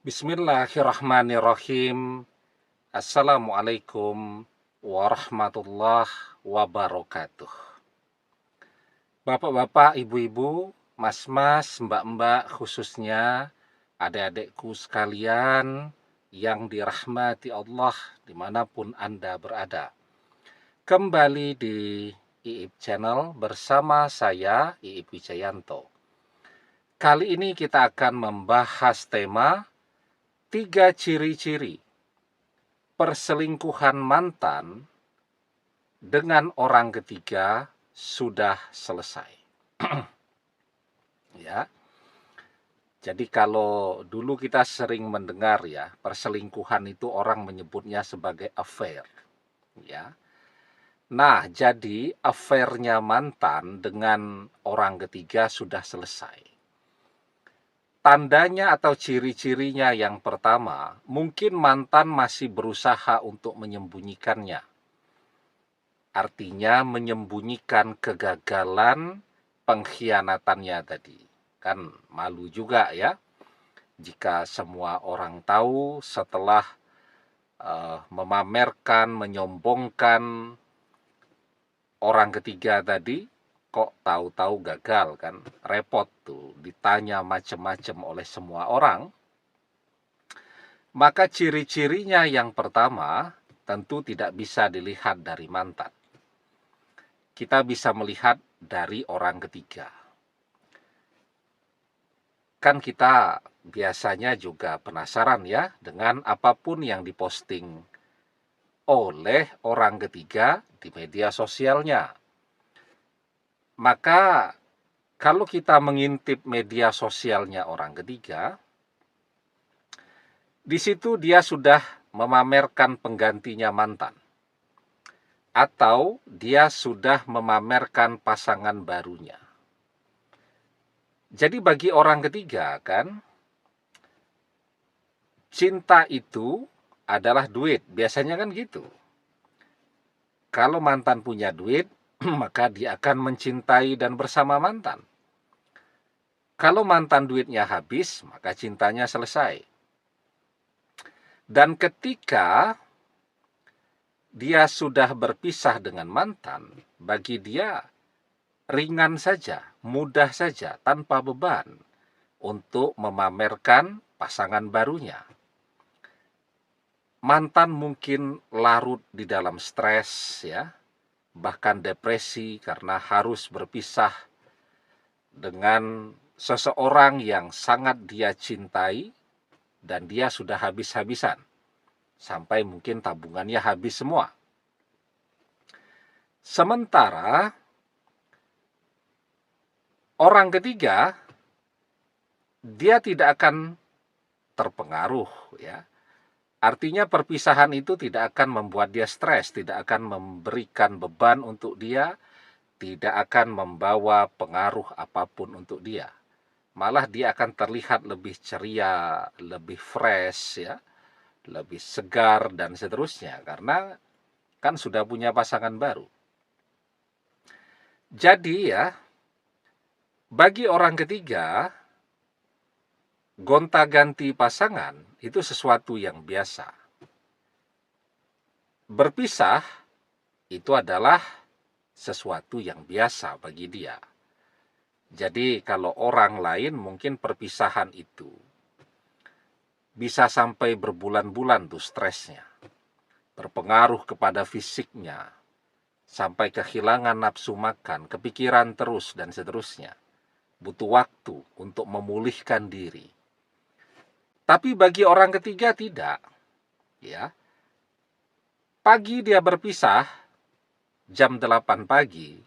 Bismillahirrahmanirrahim. Assalamualaikum warahmatullahi wabarakatuh. Bapak-bapak, ibu-ibu, mas-mas, mbak-mbak, khususnya adik-adikku sekalian yang dirahmati Allah dimanapun Anda berada. Kembali di IIP Channel bersama saya, IIP Wijayanto. Kali ini kita akan membahas tema 3 ciri-ciri perselingkuhan mantan dengan orang ketiga sudah selesai. Ya. Jadi kalau dulu kita sering mendengar ya, perselingkuhan itu orang menyebutnya sebagai affair. Ya. Nah, jadi affairnya mantan dengan orang ketiga sudah selesai. Tandanya atau ciri-cirinya yang pertama, mungkin mantan masih berusaha untuk menyembunyikannya. Artinya menyembunyikan kegagalan pengkhianatannya tadi. Kan malu juga ya, jika semua orang tahu setelah memamerkan, menyombongkan orang ketiga tadi, kok tahu-tahu gagal kan, repot tuh, ditanya macam-macam oleh semua orang. Maka ciri-cirinya yang pertama tentu tidak bisa dilihat dari mantan. Kita bisa melihat dari orang ketiga. Kan kita biasanya juga penasaran ya dengan apapun yang diposting oleh orang ketiga di media sosialnya. Maka kalau kita mengintip media sosialnya orang ketiga, di situ dia sudah memamerkan penggantinya mantan. Atau dia sudah memamerkan pasangan barunya. Jadi bagi orang ketiga kan, cinta itu adalah duit. Biasanya kan gitu. Kalau mantan punya duit, maka dia akan mencintai dan bersama mantan. Kalau mantan duitnya habis, maka cintanya selesai. Dan ketika dia sudah berpisah dengan mantan, bagi dia ringan saja, mudah saja, tanpa beban untuk memamerkan pasangan barunya. Mantan mungkin larut di dalam stres ya, bahkan depresi karena harus berpisah dengan seseorang yang sangat dia cintai dan dia sudah habis-habisan. Sampai mungkin tabungannya habis semua. Sementara orang ketiga, dia tidak akan terpengaruh ya. Artinya perpisahan itu tidak akan membuat dia stres, tidak akan memberikan beban untuk dia, tidak akan membawa pengaruh apapun untuk dia. Malah dia akan terlihat lebih ceria, lebih fresh ya, lebih segar dan seterusnya karena kan sudah punya pasangan baru. Jadi ya, bagi orang ketiga, gonta-ganti pasangan itu sesuatu yang biasa. Berpisah itu adalah sesuatu yang biasa bagi dia. Jadi kalau orang lain mungkin perpisahan itu bisa sampai berbulan-bulan tuh stresnya, berpengaruh kepada fisiknya, sampai kehilangan nafsu makan, kepikiran terus dan seterusnya. Butuh waktu untuk memulihkan diri. Tapi bagi orang ketiga tidak. Ya. Pagi dia berpisah, jam 8 pagi,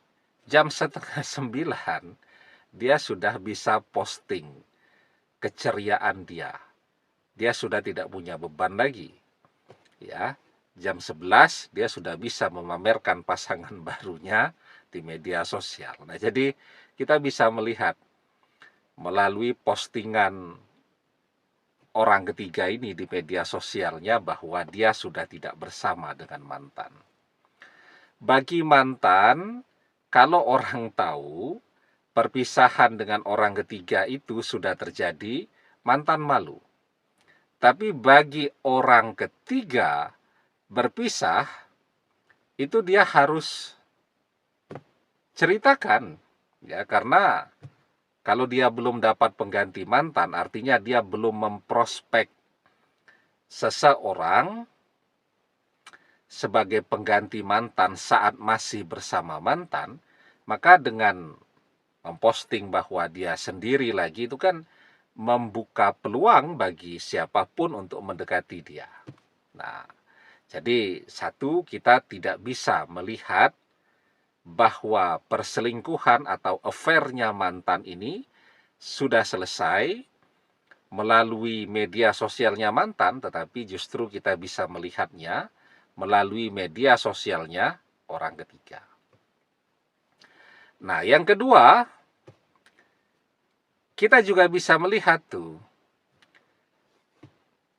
jam setengah 9, dia sudah bisa posting keceriaan dia. Dia sudah tidak punya beban lagi. Ya, jam 11 dia sudah bisa memamerkan pasangan barunya di media sosial. Nah, jadi kita bisa melihat melalui postingan orang ketiga ini di media sosialnya bahwa dia sudah tidak bersama dengan mantan. Bagi mantan, kalau orang tahu perpisahan dengan orang ketiga itu sudah terjadi, mantan malu. Tapi bagi orang ketiga berpisah, itu dia harus ceritakan, ya, karena kalau dia belum dapat pengganti mantan, artinya dia belum memprospek seseorang sebagai pengganti mantan saat masih bersama mantan, maka dengan memposting bahwa dia sendiri lagi itu kan membuka peluang bagi siapapun untuk mendekati dia. Nah, jadi satu, kita tidak bisa melihat bahwa perselingkuhan atau affair-nya mantan ini sudah selesai melalui media sosialnya mantan, tetapi justru kita bisa melihatnya melalui media sosialnya orang ketiga. Nah, yang kedua, kita juga bisa melihat tuh,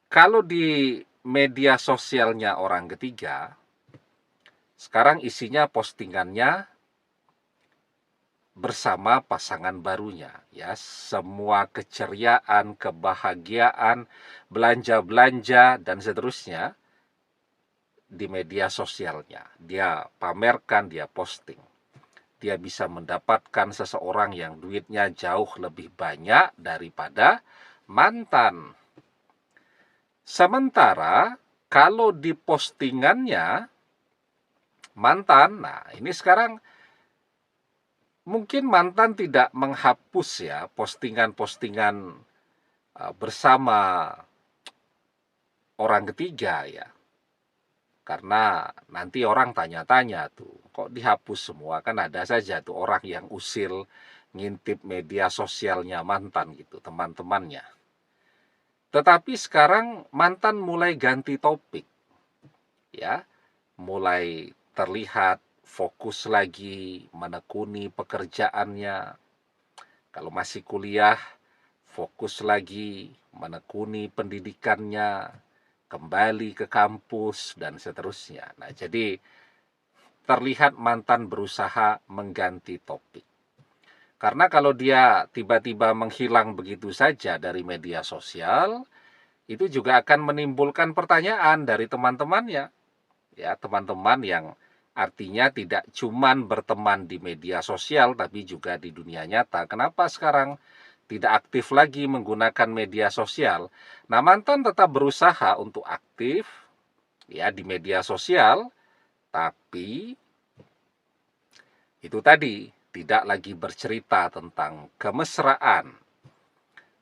kalau di media sosialnya orang ketiga, sekarang isinya postingannya bersama pasangan barunya, ya, semua keceriaan, kebahagiaan, belanja-belanja dan seterusnya di media sosialnya. Dia pamerkan, dia posting. Dia bisa mendapatkan seseorang yang duitnya jauh lebih banyak daripada mantan. Sementara kalau di postingannya mantan, nah ini sekarang mungkin mantan tidak menghapus ya postingan-postingan bersama orang ketiga ya. Karena nanti orang tanya-tanya tuh, kok dihapus semua? Kan ada saja tuh orang yang usil ngintip media sosialnya mantan gitu, teman-temannya. Tetapi sekarang mantan mulai ganti topik, ya, mulai terlihat fokus lagi menekuni pekerjaannya. Kalau masih kuliah, fokus lagi menekuni pendidikannya, kembali ke kampus, dan seterusnya. Nah, jadi terlihat mantan berusaha mengganti topik. Karena kalau dia tiba-tiba menghilang begitu saja dari media sosial, itu juga akan menimbulkan pertanyaan dari teman-temannya. Ya, teman-teman yang artinya tidak cuman berteman di media sosial, tapi juga di dunia nyata. Kenapa sekarang tidak aktif lagi menggunakan media sosial? Nah, mantan tetap berusaha untuk aktif ya di media sosial, tapi itu tadi tidak lagi bercerita tentang kemesraan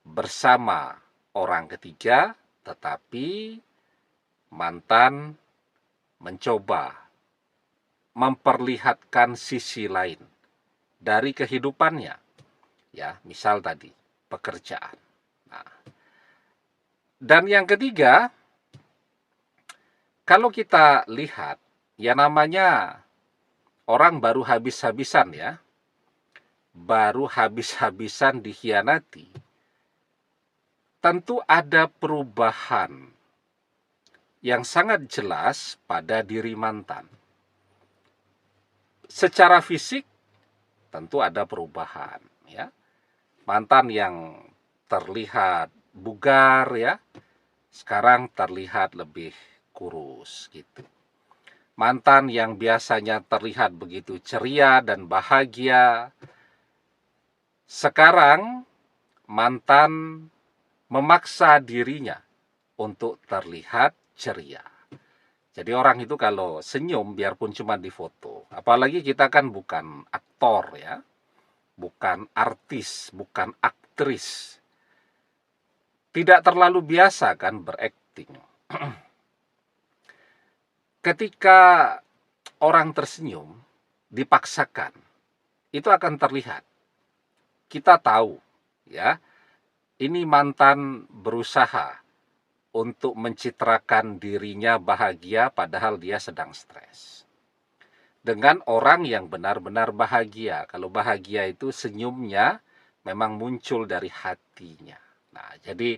bersama orang ketiga, tetapi mantan mencoba memperlihatkan sisi lain dari kehidupannya. Ya, misal tadi pekerjaan. Nah, dan yang ketiga, kalau kita lihat, ya namanya orang baru habis-habisan ya, baru habis-habisan dikhianati, tentu ada perubahan yang sangat jelas pada diri mantan. Secara fisik tentu ada perubahan ya. Mantan yang terlihat bugar ya, sekarang terlihat lebih kurus gitu. Mantan yang biasanya terlihat begitu ceria dan bahagia, sekarang mantan memaksa dirinya untuk terlihat ceria. Jadi orang itu kalau senyum biarpun cuma di foto, apalagi kita kan bukan aktor ya, bukan artis, bukan aktris. Tidak terlalu biasa kan berakting. Ketika orang tersenyum, dipaksakan, itu akan terlihat. Kita tahu ya, ini mantan berusaha untuk mencitrakan dirinya bahagia padahal dia sedang stres. Dengan orang yang benar-benar bahagia. Kalau bahagia itu senyumnya memang muncul dari hatinya. Nah, jadi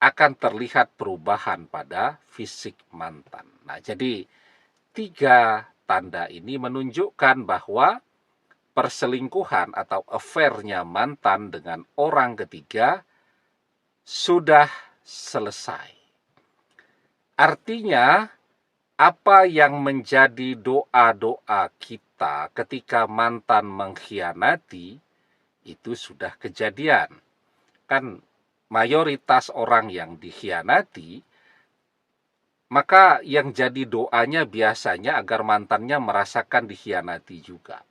akan terlihat perubahan pada fisik mantan. Nah, jadi 3 tanda ini menunjukkan bahwa perselingkuhan atau affair-nya mantan dengan orang ketiga sudah selesai. Artinya, apa yang menjadi doa-doa kita ketika mantan mengkhianati, itu sudah kejadian. Kan mayoritas orang yang dikhianati, maka yang jadi doanya biasanya agar mantannya merasakan dikhianati juga.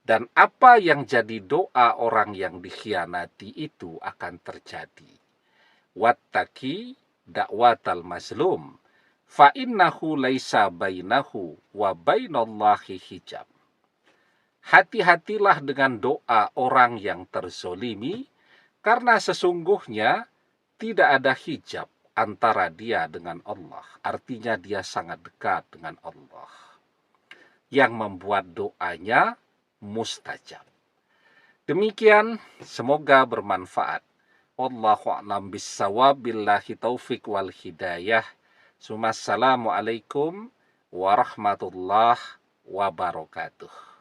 Dan apa yang jadi doa orang yang dikhianati itu akan terjadi. Wattaqi da'watal mazlum fa innahu laisa bainahu wa bainallahi hijab. Hati-hatilah dengan doa orang yang terzolimi, karena sesungguhnya tidak ada hijab antara dia dengan Allah. Artinya dia sangat dekat dengan Allah, yang membuat doanya mustajab. Demikian, semoga bermanfaat. Wallahu a'lam bissawab, billahi taufik wal hidayah. Assalamualaikum warahmatullahi wabarakatuh.